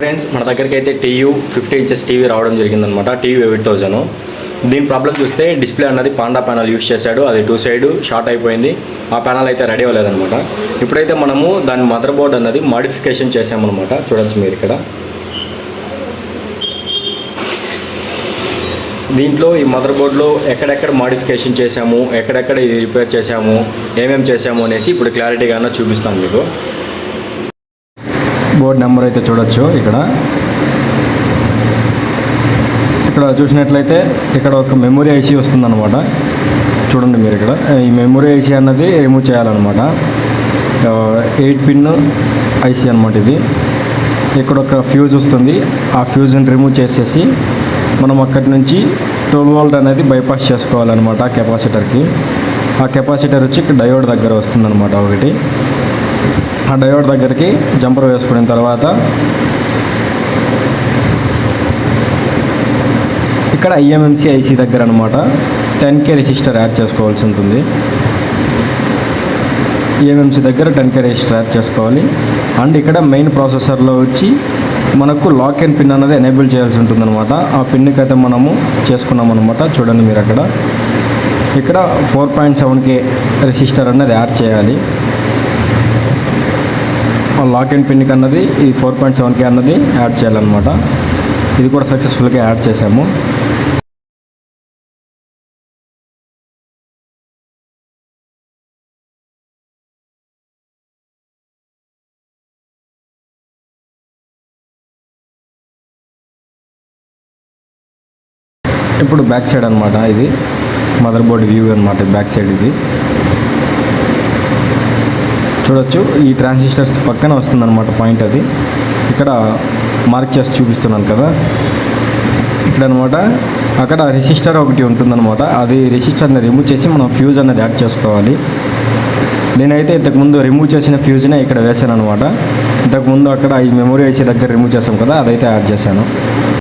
Friends మన దగ్గరికి అయితే టీయూ 50 ఇంచెస్ టీవీ రావడం జరిగిందనమాట. టీవీ 8000. దీని ప్రాబ్లం చూస్తే డిస్ప్లే అన్నది పాండా ప్యానల్ యూస్ చేశాడు. అది 2 సైడ్ షార్ట్ అయిపోయింది. ఆ ప్యానల్ అయితే రెడీ అవ్వలేదన్నమాట. ఇప్పుడైతే మనము దాని మదర్ బోర్డ్ అన్నది మాడిఫికేషన్ చేసామన్నమాట. చూడొచ్చు మీరు ఇక్కడ. దీంట్లో ఈ మదర్ బోర్డ్లో ఎక్కడెక్కడ మాడిఫికేషన్ చేసాము, ఎక్కడెక్కడ ఇది రిపేర్ చేసాము, ఏమేమి చేసాము అనేసి ఇప్పుడు క్లారిటీగా చూపిస్తాను మీకు. బోర్డ్ నెంబర్ అయితే చూడొచ్చు. ఇక్కడ చూసినట్లయితే ఇక్కడ ఒక మెమొరీ ఐసీ వస్తుందన్నమాట. చూడండి మీరు ఇక్కడ. ఈ మెమొరీ ఐసీ అన్నది రిమూవ్ చేయాలన్నమాట. 8 పిన్ ఐసీ అన్నమాట ఇది. ఇక్కడ ఒక ఫ్యూజ్ వస్తుంది. ఆ ఫ్యూజ్ని రిమూవ్ చేసేసి మనం అక్కడి నుంచి 12 వోల్ట్ అనేది బైపాస్ చేసుకోవాలన్నమాట కెపాసిటర్కి. ఆ కెపాసిటర్ వచ్చి ఇక్కడ డయోడ్ దగ్గర వస్తుందన్నమాట ఒకటి. ఆ డయోడ్ దగ్గరికి జంపర్ వేసుకున్న తర్వాత ఇక్కడ ఐఎంఎంసీ ఐసీ దగ్గర అనమాట 10K రెసిస్టర్ యాడ్ చేసుకోవాల్సి ఉంటుంది. ఈఎంఎంసీ దగ్గర 10K రెసిస్టర్ యాడ్ చేసుకోవాలి. అండ్ ఇక్కడ మెయిన్ ప్రాసెసర్లో వచ్చి మనకు లాక్ అండ్ పిన్ అనేది ఎనేబుల్ చేయాల్సి ఉంటుందన్నమాట. ఆ పిన్కి అయితే మనము చేసుకున్నాం అనమాట. చూడండి మీరు అక్కడ. ఇక్కడ 4.7K రెసిస్టర్ అనేది యాడ్ చేయాలి. లాక్ అండ్ పిన్కి అన్నది ఈ 4.7K అన్నది యాడ్ చేయాలన్నమాట. ఇది కూడా సక్సెస్ఫుల్గా యాడ్ చేసాము. ఇప్పుడు బ్యాక్ సైడ్ అనమాట. ఇది మదర్ బోర్డ్ వ్యూ అనమాట. బ్యాక్ సైడ్ ఇది చూడొచ్చు. ఈ ట్రాన్సిస్టర్స్ పక్కన వస్తుందన్నమాట పాయింట్. అది ఇక్కడ మార్క్ చేసి చూపిస్తున్నాను కదా. ఇక్కడ అనమాట అక్కడ రెసిస్టర్ ఒకటి ఉంటుందన్నమాట. అది రెసిస్టర్ని రిమూవ్ చేసి మనం ఫ్యూజ్ అనేది యాడ్ చేసుకోవాలి. నేనైతే ఇంతకుముందు రిమూవ్ చేసిన ఫ్యూజ్నే ఇక్కడ వేసాను అనమాట. ఇంతకుముందు అక్కడ ఈ మెమొరీ ఐసీ దగ్గర రిమూవ్ చేసాం కదా, అదైతే యాడ్ చేశాను.